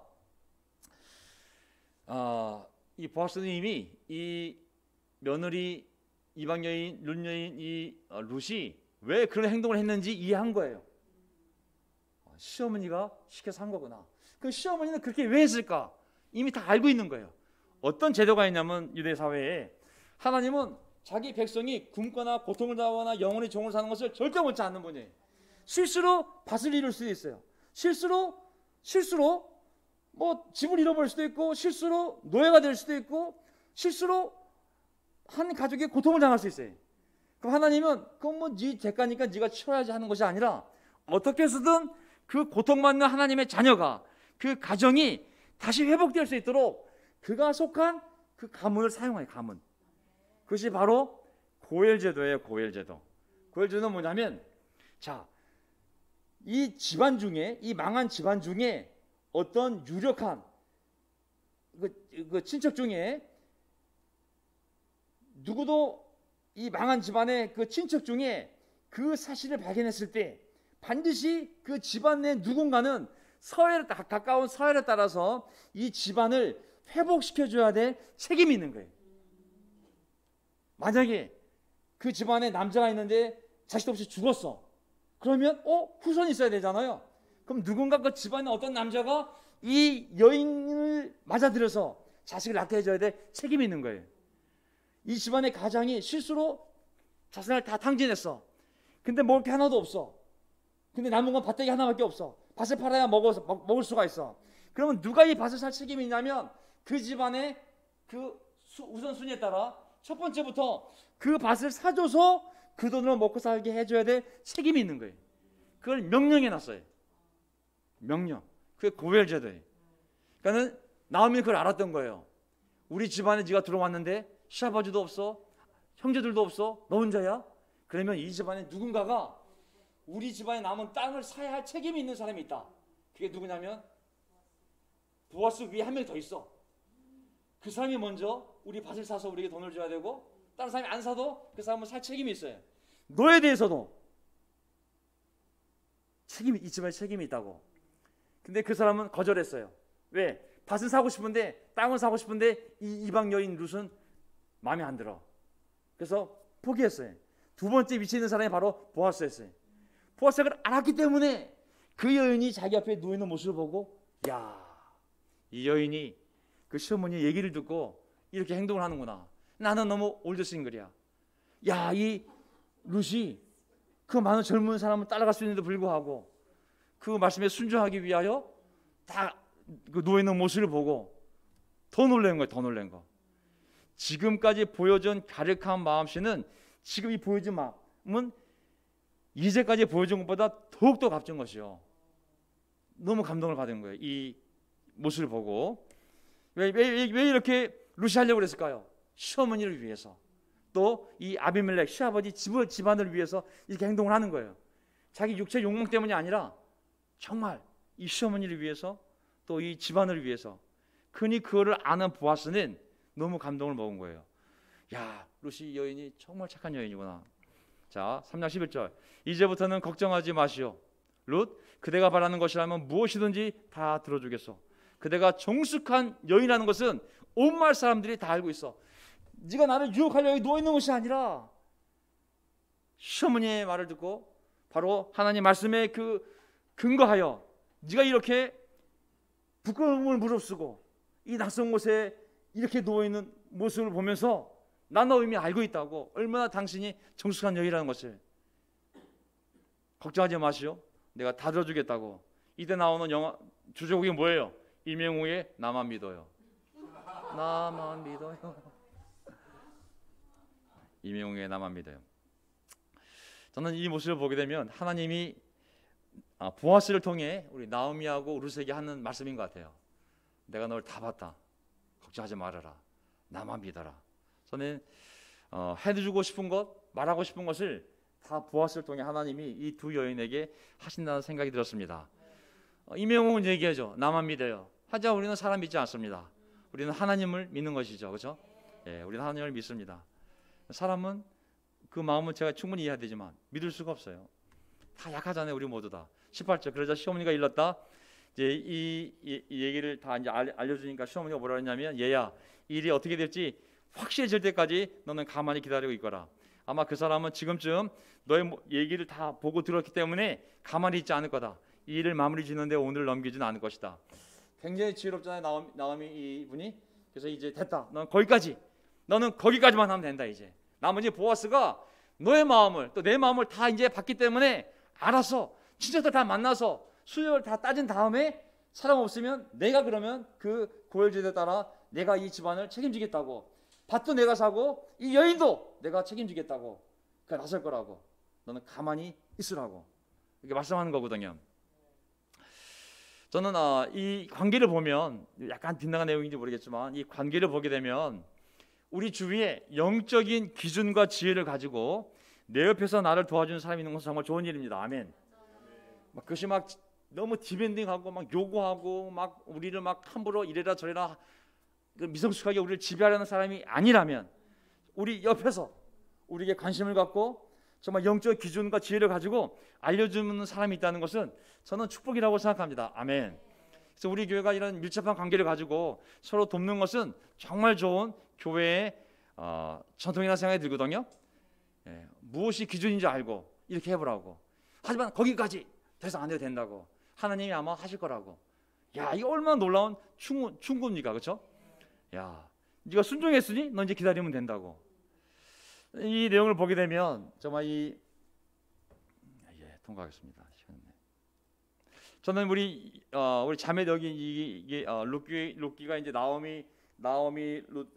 이 보아스님이 이 며느리 이방 여인 룻 여인 이 룻이 왜 그런 행동을 했는지 이해한 거예요. 시어머니가 시켜서 한 거구나. 그 시어머니는 그렇게 왜 했을까? 이미 다 알고 있는 거예요. 어떤 제도가 있냐면 유대 사회에 하나님은 자기 백성이 굶거나 고통을 당하거나 영원히 종을 사는 것을 절대 원치 않는 분이에요. 실수로 밭을 잃을 수도 있어요. 실수로 뭐 집을 잃어버릴 수도 있고, 실수로 노예가 될 수도 있고, 실수로 한 가족이 고통을 당할 수 있어요. 그럼 하나님은 그건 뭐 네 대가니까 네가 치러야지 하는 것이 아니라 어떻게 해서든 그 고통받는 하나님의 자녀가 그 가정이 다시 회복될 수 있도록 그가 속한 그 가문을 사용해요. 가문. 그것이 바로 고엘제도예요. 고엘제도. 고엘제도는 뭐냐면, 자, 이 집안 중에, 이 망한 집안 중에 어떤 유력한 그 친척 중에 누구도 이 망한 집안의 그 친척 중에 그 사실을 발견했을 때 반드시 그 집안 내 누군가는 가까운 서열에 따라서 이 집안을 회복시켜줘야 될 책임이 있는 거예요. 만약에 그 집안에 남자가 있는데 자식도 없이 죽었어. 그러면 후손이 있어야 되잖아요. 그럼 누군가 그 집안에 어떤 남자가 이 여인을 맞아들여서 자식을 낳게 해줘야 될 책임이 있는 거예요. 이 집안의 가장이 실수로 자식을 다 탕진했어. 근데 먹을 게 하나도 없어. 근데 남은 건 밭대기 하나밖에 없어. 밭을 팔아야 먹을 수가 있어. 그러면 누가 이 밭을 살 책임이 있냐면 그 집안의 그 우선순위에 따라 첫 번째부터 그 밭을 사줘서 그 돈으로 먹고 살게 해줘야 될 책임이 있는 거예요. 그걸 명령해 놨어요. 명령. 그게 고엘제도예요. 그러니까는 나오미 그걸 알았던 거예요. 우리 집안에 네가 들어왔는데 시아버지도 없어, 형제들도 없어, 너 혼자야? 그러면 이 집안에 누군가가 우리 집안에 남은 땅을 사야 할 책임이 있는 사람이 있다. 그게 누구냐면 보아스 위에 한 명 더 있어. 그 사람이 먼저 우리 밭을 사서 우리에게 돈을 줘야 되고, 다른 사람이 안 사도 그 사람은 살 책임이 있어요. 너에 대해서도 이 집안에 책임이 있다고. 근데 그 사람은 거절했어요. 왜? 밭은 사고 싶은데, 땅을 사고 싶은데 이 이방 여인 룻은 마음에 안 들어. 그래서 포기했어요. 두 번째 위치에 있는 사람이 바로 보아스였어요. 보아스가 그걸 알았기 때문에 그 여인이 자기 앞에 누워있는 모습을 보고, 야, 이 여인이 그 시어머니의 얘기를 듣고 이렇게 행동을 하는구나. 나는 너무 올드싱글이야. 야, 이 룻이 그 많은 젊은 사람을 따라갈 수 있는데도 불구하고 그 말씀에 순종하기 위하여 다 그 누워있는 모습을 보고 더 놀란 거예요. 더 놀란 거. 지금까지 보여준 가력한 마음씨는 지금 이 보여준 마음은 이제까지 보여준 것보다 더욱더 값진 것이요. 너무 감동을 받은 거예요. 이 모습을 보고. 왜 이렇게 룻이 하려고 그랬을까요? 시어머니를 위해서. 또 이 아비멜렉 시아버지 집안을 위해서 이렇게 행동을 하는 거예요. 자기 육체 욕망 때문이 아니라 정말 이 시어머니를 위해서, 또 이 집안을 위해서. 그니 그거를 아는 보아스는 너무 감동을 먹은 거예요. 야, 룻이 여인이 정말 착한 여인이구나. 자, 3장 11절. 이제부터는 걱정하지 마시오. 룻, 그대가 바라는 것이라면 무엇이든지 다 들어주겠소. 그대가 정숙한 여인이라는 것은 온 마을 사람들이 다 알고 있어. 네가 나를 유혹하려고 여기 누워있는 것이 아니라, 시어머니의 말을 듣고 바로 하나님 말씀에 그 근거하여 네가 이렇게 부끄러움을 무릅쓰고 이 낯선 곳에 이렇게 누워있는 모습을 보면서 난 너 이미 알고 있다고, 얼마나 당신이 정숙한 여인이라는 것을. 걱정하지 마시오. 내가 다 들어주겠다고. 이때 나오는 영화 주제곡이 뭐예요? 이명웅의 나만 믿어요. 나만 믿어요. 이명웅의 나만 믿어요. 저는 이 모습을 보게 되면 하나님이 보아스를 통해 우리 나오미하고 룻에게 하는 말씀인 것 같아요. 내가 널 다 봤다. 걱정하지 말아라. 나만 믿어라. 저는 해주고 싶은 것, 말하고 싶은 것을 다 보아스를 통해 하나님이 이 두 여인에게 하신다는 생각이 들었습니다. 이명웅은 얘기하죠. 나만 믿어요. 하지만 우리는 사람 믿지 않습니다. 우리는 하나님을 믿는 것이죠. 그렇죠? 예, 우리는 하나님을 믿습니다. 사람은 그 마음은 제가 충분히 이해해야 되지만 믿을 수가 없어요. 다 약하잖아요. 우리 모두 다. 18절. 그러자 시어머니가 일렀다. 이제 이 얘기를 다 이제 알려주니까 시어머니가 뭐라 했냐면, 얘야, 일이 어떻게 될지 확실해질 때까지 너는 가만히 기다리고 있거라. 아마 그 사람은 지금쯤 너의 얘기를 다 보고 들었기 때문에 가만히 있지 않을 거다. 이 일을 마무리 짓는데 오늘 넘기지는 않을 것이다. 굉장히 지혜롭잖아요, 나오미 이분이. 그래서 이제 됐다. 너는 거기까지만 하면 된다. 이제 나머지 보아스가 너의 마음을, 또 내 마음을 다 이제 봤기 때문에 알아서 친척들 다 만나서 수요를 다 따진 다음에 사람 없으면 내가 그러면 그 고열제에 따라 내가 이 집안을 책임지겠다고, 밭도 내가 사고 이 여인도 내가 책임지겠다고 나설 거라고, 너는 가만히 있으라고 이렇게 말씀하는 거거든요. 저는 이 관계를 보면, 약간 빗나간 내용인지 모르겠지만 이 관계를 보게 되면 우리 주위에 영적인 기준과 지혜를 가지고 내 옆에서 나를 도와주는 사람이 있는 것은 정말 좋은 일입니다. 아멘. 그것이 막 너무 디밴딩하고 막 요구하고 막 우리를 막 함부로 이래라 저래라 미성숙하게 우리를 지배하려는 사람이 아니라면, 우리 옆에서 우리에게 관심을 갖고 정말 영적 기준과 지혜를 가지고 알려주는 사람이 있다는 것은 저는 축복이라고 생각합니다. 아멘. 그래서 우리 교회가 이런 밀접한 관계를 가지고 서로 돕는 것은 정말 좋은 교회의 전통이라는 생각이 들거든요. 무엇이 기준인지 알고 이렇게 해보라고. 하지만 거기까지 돼서 안 해도 된다고. 하나님이 아마 하실 거라고. 야, 이거 얼마나 놀라운 충고입니까, 그렇죠? 야, 네가 순종했으니 너 이제 기다리면 된다고. 이 내용을 보게 되면 정말 통과하겠습니다. 저는 우리 자매 여기 이게 룻기가 이제 나오미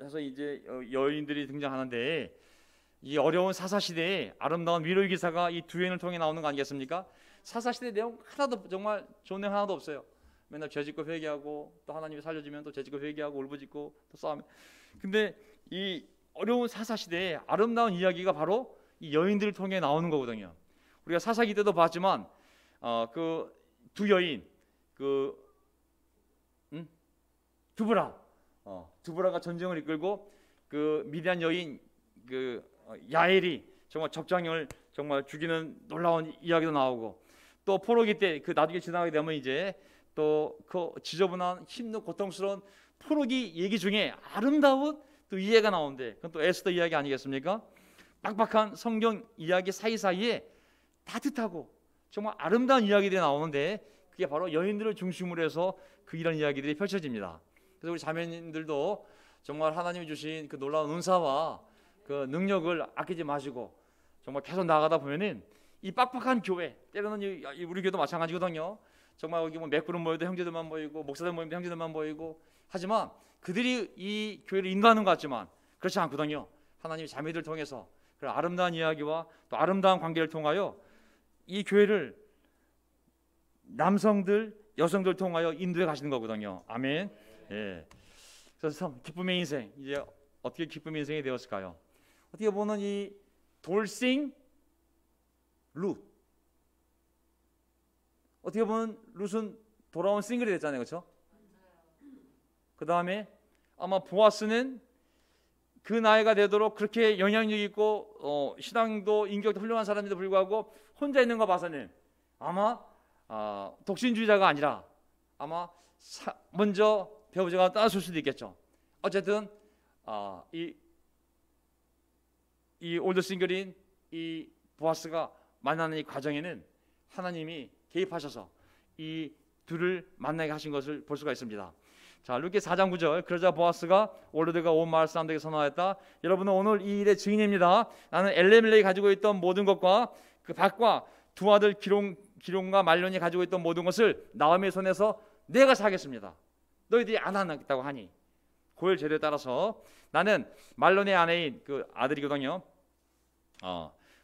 해서 이제 여인들이 등장하는데, 이 어려운 사사 시대에 아름다운 위로의 기사가 이 두 여인을 통해 나오는 거 아니겠습니까? 사사 시대 내용 하나도, 정말 좋은 내용 하나도 없어요. 맨날 죄짓고 회개하고, 또 하나님이 살려주면 또 죄짓고 회개하고 울부짖고 또 싸우면. 근데 이 어려운 사사 시대에 아름다운 이야기가 바로 이 여인들을 통해 나오는 거거든요. 우리가 사사기 때도 봤지만 그 두 여인, 두브라가 전쟁을 이끌고 그 미디안 여인 야엘이 정말 적장을 정말 죽이는 놀라운 이야기도 나오고, 또 포로기 때 나중에 지나가게 되면 이제 또 그 지저분한 힘든 고통스러운 포로기 얘기 중에 아름다운 또 이해가 나오는데, 그건 또 에스더 이야기 아니겠습니까? 빡빡한 성경 이야기 사이사이에 따뜻하고 정말 아름다운 이야기들이 나오는데, 그게 바로 여인들을 중심으로 해서 이런 이야기들이 펼쳐집니다. 그래서 우리 자매님들도 정말 하나님이 주신 그 놀라운 은사와 그 능력을 아끼지 마시고 정말 계속 나아가다 보면은 이 빡빡한 교회, 때로는 우리 교회도 마찬가지거든요. 정말 여기 맥구름 모여도 형제들만 모이고, 목사들 모이도 형제들만 모이고, 하지만 그들이 이 교회를 인도하는 것 같지만 그렇지 않거든요. 하나님이 자매들 통해서 그런 아름다운 이야기와 또 아름다운 관계를 통하여 이 교회를 남성들, 여성들 통하여 인도해 가시는 거거든요. 아멘. 예. 그래서 기쁨의 인생, 이제 어떻게 기쁨의 인생이 되었을까요? 어떻게 보면 이 돌싱 룻, 어떻게 보면 룻은 돌아온 싱글이 됐잖아요, 그렇죠? 그 다음에 아마 보아스는 그 나이가 되도록 그렇게 영향력 있고 신앙도 인격도 훌륭한 사람인데도 불구하고 혼자 있는 거 봐서는 아마 독신주의자가 아니라 아마 먼저 배우자가 따라줄 수도 있겠죠. 어쨌든 이 올드 싱글인 이 보아스가 만나는 이 과정에는 하나님이 개입하셔서 이 둘을 만나게 하신 것을 볼 수가 있습니다. 자, 룻기 4장 9절. 그러자 보아스가 올르드가 온 마을 사람들에게 선언하였다. 여러분은 오늘 이 일의 증인입니다. 나는 엘레멜렉이 가지고 있던 모든 것과 그 밭과 두 아들 기론과 말론이 가지고 있던 모든 것을 나오미의 손에서 내가 사겠습니다. 너희들이 안 하겠다고 하니. 고열 제도에 따라서 나는 말론의 아내인 그 아들이거든요.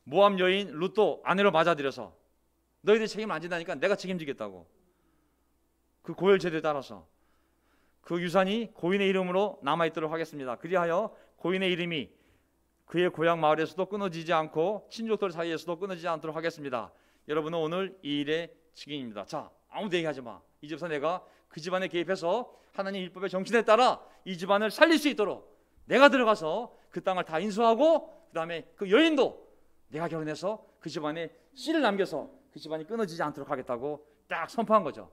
모압 여인 룻도 아내로 맞아들여서 너희들이 책임 안 진다니까 내가 책임지겠다고. 그 고열 제도에 따라서 그 유산이 고인의 이름으로 남아있도록 하겠습니다. 그리하여 고인의 이름이 그의 고향 마을에서도 끊어지지 않고 친족들 사이에서도 끊어지지 않도록 하겠습니다. 여러분은 오늘 이 일의 증인입니다. 자, 아무도 얘기하지 마. 이 집에서 내가 그 집안에 개입해서 하나님 율법의 정신에 따라 이 집안을 살릴 수 있도록 내가 들어가서 그 땅을 다 인수하고, 그 다음에 그 여인도 내가 결혼해서 그 집안에 씨를 남겨서 그 집안이 끊어지지 않도록 하겠다고 딱 선포한 거죠.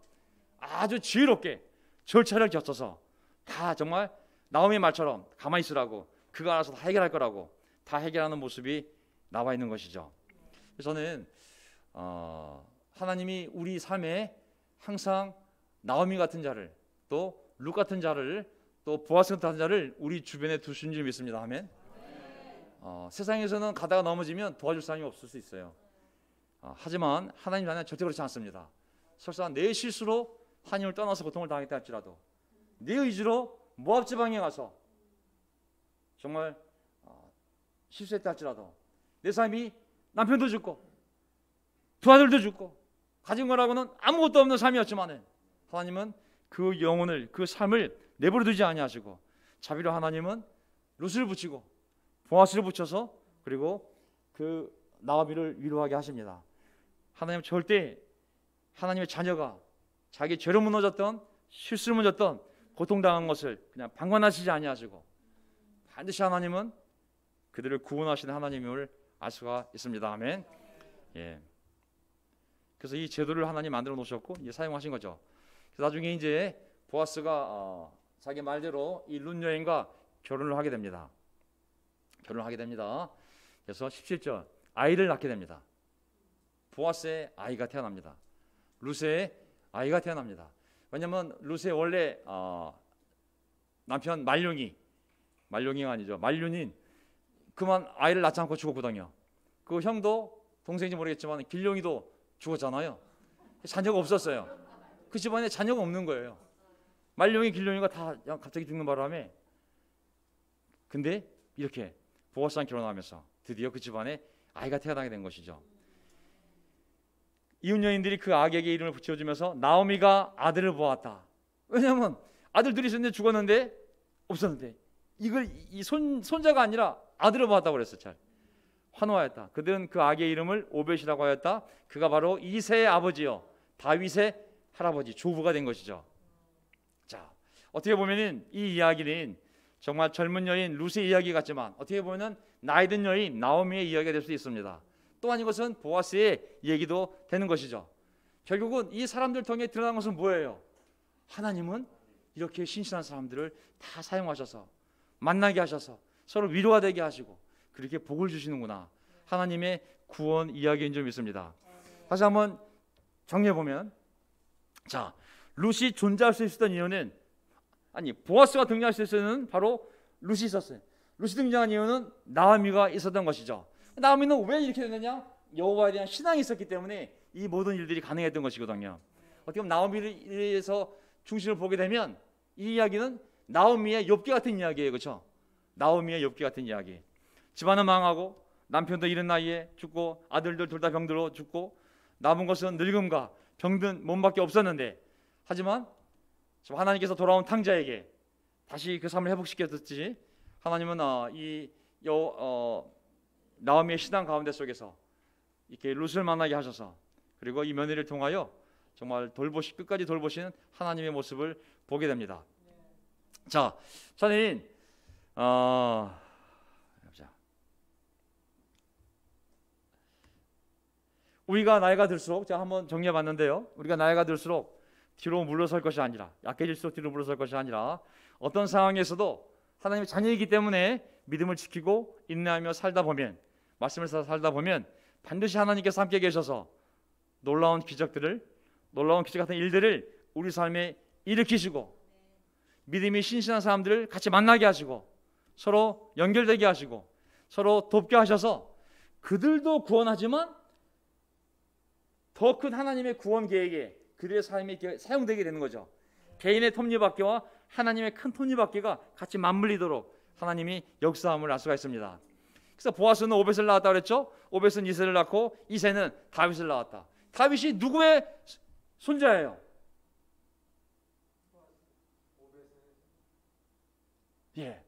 아주 지혜롭게 절차를 거쳐서 다 정말 나오미의 말처럼 가만히 있으라고, 그가 알아서 다 해결할 거라고 다 해결하는 모습이 나와 있는 것이죠. 저는 하나님이 우리 삶에 항상 나오미 같은 자를, 또 룻 같은 자를, 또 보아스 같은 자를 우리 주변에 두신 줄 믿습니다. 아멘. 세상에서는 가다가 넘어지면 도와줄 사람이 없을 수 있어요. 하지만 하나님 나라는 절대 그렇지 않습니다. 설사 내 실수로 하나님을 떠나서 고통을 당했다 할지라도, 내 의지로 모압 지방에 가서 정말 실수했다 할지라도, 내 삶이 남편도 죽고 두 아들도 죽고 가진 거라고는 아무것도 없는 삶이었지만 하나님은 그 영혼을, 그 삶을 내버려 두지 아니하시고 자비로 하나님은 룻을 붙이고 보아스를 붙여서 그리고 그 나오미를 위로하게 하십니다. 하나님 절대 하나님의 자녀가 자기 죄로 무너졌던, 실수로 무너졌던, 고통당한 것을 그냥 방관하시지 아니하시고 반드시 하나님은 그들을 구원하시는 하나님을 알 수가 있습니다. 아멘. 예. 그래서 이 제도를 하나님 만들어 놓으셨고 이제 사용하신 거죠. 그래서 나중에 이제 보아스가 자기 말대로 이 룻 여인과 결혼을 하게 됩니다. 그래서 17절 아이를 낳게 됩니다. 보아스의 아이가 태어납니다. 룻의 아이가 태어납니다. 왜냐하면 룻의 원래 남편 말룡이가 아니죠. 말륜인 그만 아이를 낳지 않고 죽었거든요. 그 형도 동생인지 모르겠지만 길룡이도 죽었잖아요. 자녀가 없었어요. 그 집안에 자녀가 없는 거예요. 말룡이 길룡이가 다 갑자기 죽는 바람에, 근데 이렇게 보아스랑 결혼하면서 드디어 그 집안에 아이가 태어나게 된 것이죠. 이웃 여인들이 그 아기에게 이름을 붙여주면서 나오미가 아들을 보았다. 왜냐하면 아들들이 있었는데 죽었는데 없었는데 이걸 이 손자가 아니라 아들을 보았다고 그랬어. 잘 환호하였다. 그들은 그 아기의 이름을 오벳이라고 하였다. 그가 바로 이새의 아버지요 다윗의 할아버지, 조부가 된 것이죠. 자, 어떻게 보면은 이 이야기는 정말 젊은 여인 룻의 이야기 같지만 어떻게 보면은 나이 든 여인 나오미의 이야기가 될 수 있습니다. 또한 이것은 보아스의 얘기도 되는 것이죠. 결국은 이 사람들 통해 드러난 것은 뭐예요? 하나님은 이렇게 신실한 사람들을 다 사용하셔서 만나게 하셔서 서로 위로가 되게 하시고 그렇게 복을 주시는구나. 하나님의 구원 이야기인 줄 믿습니다. 다시 한번 정리해 보면, 자, 룻이 존재할 수 있었던 이유는, 아니 보아스가 등장할 수 있었던 바로 룻이 있었어요. 룻이 등장한 이유는 나오미가 있었던 것이죠. 나오미는 왜 이렇게 됐느냐? 여호와에 대한 신앙이 있었기 때문에 이 모든 일들이 가능했던 것이거든요. 어떻게 보면 나오미에서 중심을 보게 되면 이 이야기는 나오미의 욥기 같은 이야기예요. 그렇죠? 나오미의 욥기 같은 이야기. 집안은 망하고 남편도 이른 나이에 죽고 아들들 둘 다 병들어 죽고 남은 것은 늙음과 병든 몸밖에 없었는데, 하지만 하나님께서 돌아온 탕자에게 다시 그 삶을 회복시켰듯이 하나님은 나오미의 신앙 가운데 속에서 이렇게 룻을 만나게 하셔서 그리고 이 며느리를 통하여 정말 끝까지 돌보시는 하나님의 모습을 보게 됩니다. 자, 저는 우리가 나이가 들수록, 제가 한번 정리해 봤는데요, 우리가 나이가 들수록 뒤로 물러설 것이 아니라, 약해질수록 뒤로 물러설 것이 아니라 어떤 상황에서도 하나님의 자녀이기 때문에 믿음을 지키고 인내하며 살다 보면, 말씀을 살다 보면 반드시 하나님께서 함께 계셔서 놀라운 기적 같은 일들을 우리 삶에 일으키시고 믿음이 신실한 사람들을 같이 만나게 하시고 서로 연결되게 하시고 서로 돕게 하셔서 그들도 구원하지만 더 큰 하나님의 구원 계획에 그들의 삶이 사용되게 되는 거죠. 개인의 톱니바퀴와 하나님의 큰 톱니바퀴가 같이 맞물리도록 하나님이 역사함을 알 수가 있습니다. 그래서 보아스는 오벳을 낳았다 그랬죠. 오벳은 이새를 낳고 이새는 다윗을 낳았다. 다윗이 누구의 손자예요? 예,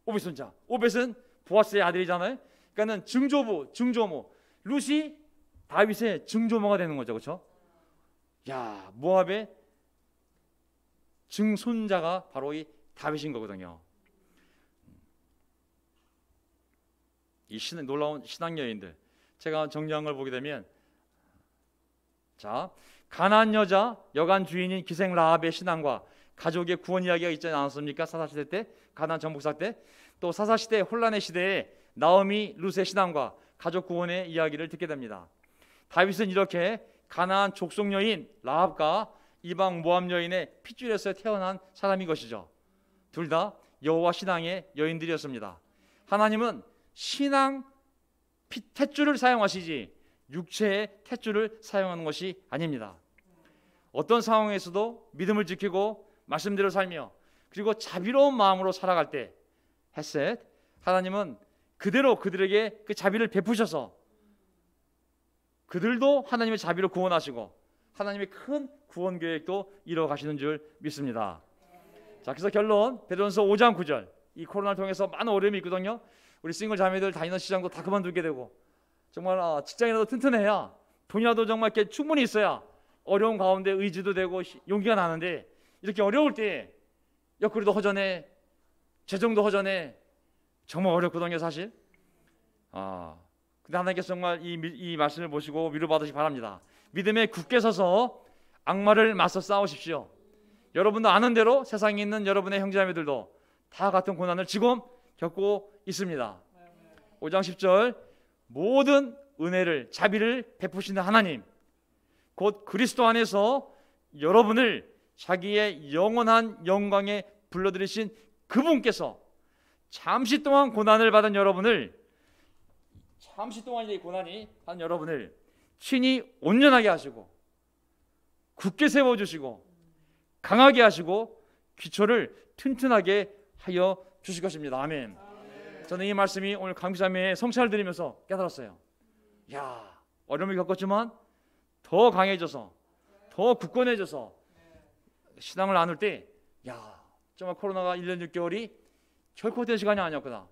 오벳 손자. 오벳은 보아스의 아들이잖아요. 그러니까는 증조모. 룻이 다윗의 증조모가 되는 거죠, 그렇죠? 야, 모압의 증손자가 바로 이 다윗인 거거든요. 이 놀라운 신앙 여인들, 제가 정리한 걸 보게 되면 자, 가나안 여자 여간 주인인 기생 라합의 신앙과 가족의 구원 이야기가 있지 않았습니까? 사사시대 때, 가나안 정복사 때. 또 사사시대 혼란의 시대에 나오미 룻의 신앙과 가족 구원의 이야기를 듣게 됩니다. 다윗은 이렇게 가나안 족속 여인 라합과 이방 모압 여인의 핏줄에서 태어난 사람인 것이죠. 둘 다 여호와 신앙의 여인들이었습니다. 하나님은 신앙 탯줄을 사용하시지 육체의 탯줄을 사용하는 것이 아닙니다. 어떤 상황에서도 믿음을 지키고 말씀대로 살며 그리고 자비로운 마음으로 살아갈 때 헤셋, 하나님은 그대로 그들에게 그 자비를 베푸셔서 그들도 하나님의 자비로 구원하시고 하나님의 큰 구원 계획도 이뤄가시는 줄 믿습니다. 자, 그래서 결론, 베드로전서 5장 9절. 이 코로나를 통해서 많은 어려움이 있거든요. 우리 싱글 자매들 다니는 시장도 다 그만두게 되고 정말 직장이라도 튼튼해야, 돈이라도 정말 이렇게 충분히 있어야 어려운 가운데 의지도 되고 용기가 나는데, 이렇게 어려울 때 옆구리도 허전해, 재정도 허전해, 정말 어렵거든요 사실. 근데 하나님께서 정말 이 말씀을 보시고 위로받으시기 바랍니다. 믿음에 굳게 서서 악마를 맞서 싸우십시오. 여러분도 아는 대로 세상에 있는 여러분의 형제자매들도 다 같은 고난을 지금 겪고 있습니다. 5장 10절, 모든 은혜를, 자비를 베푸시는 하나님, 곧 그리스도 안에서 여러분을 자기의 영원한 영광에 불러들이신 그분께서 잠시 동안 고난을 받은 여러분을, 잠시 동안 이 고난이 받은 여러분을 친히 온전하게 하시고 굳게 세워주시고 강하게 하시고 기초를 튼튼하게 하여 주실 것입니다. 아멘. 저는 이 말씀이 오늘 강비자매의 성찬을 드리면서 깨달았어요. 어려움을 겪었지만 더 강해져서, 더 굳건해져서 신앙을 나눌 때 정말 코로나가 1년 6개월이 결코 된 시간이 아니었구나.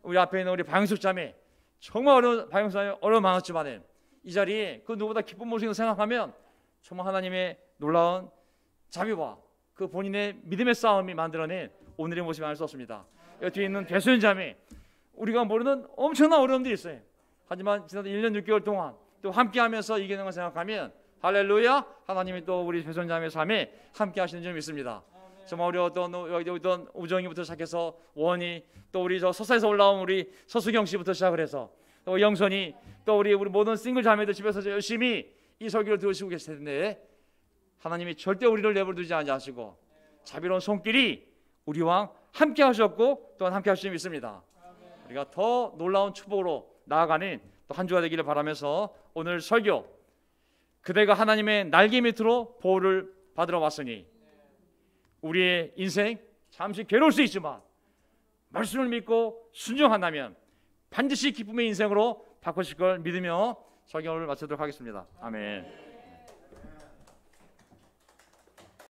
우리 앞에 있는 우리 방영숙 자매, 정말 방영숙 자매 어려움 많았지만 이 자리에 그 누구보다 기쁜 모습을 생각하면 정말 하나님의 놀라운 자비와 그 본인의 믿음의 싸움이 만들어낸 오늘의 모습이 아닐 수 없습니다. 여기 뒤에 있는 배수연 자매, 우리가 모르는 엄청난 어려움들이 있어요. 하지만 지난 1년 6개월 동안 또 함께하면서 이기는 걸 생각하면 할렐루야, 하나님이 또 우리 배수연 자매의 삶에 함께 하시는 줄 믿습니다. 정말 어려웠던 우정이부터 시작해서 원이, 또 우리 저 서사에서 올라온 우리 서수경 씨부터 시작을 해서 또 영선이, 또 우리 모든 싱글 자매들 집에서 열심히 이 설교를 들으시고 계실 텐데 하나님이 절대 우리를 내버려두지 않으시고 자비로운 손길이 우리와 함께 하셨고 또한 함께 하실 줄 믿습니다. 우리가 더 놀라운 축복으로 나아가는 또 한 주가 되기를 바라면서 오늘 설교, 그대가 하나님의 날개 밑으로 보호를 받으러 왔으니 우리의 인생 잠시 괴로울 수 있지만 말씀을 믿고 순종한다면 반드시 기쁨의 인생으로 바꾸실 걸 믿으며 설교를 마치도록 하겠습니다. 아멘.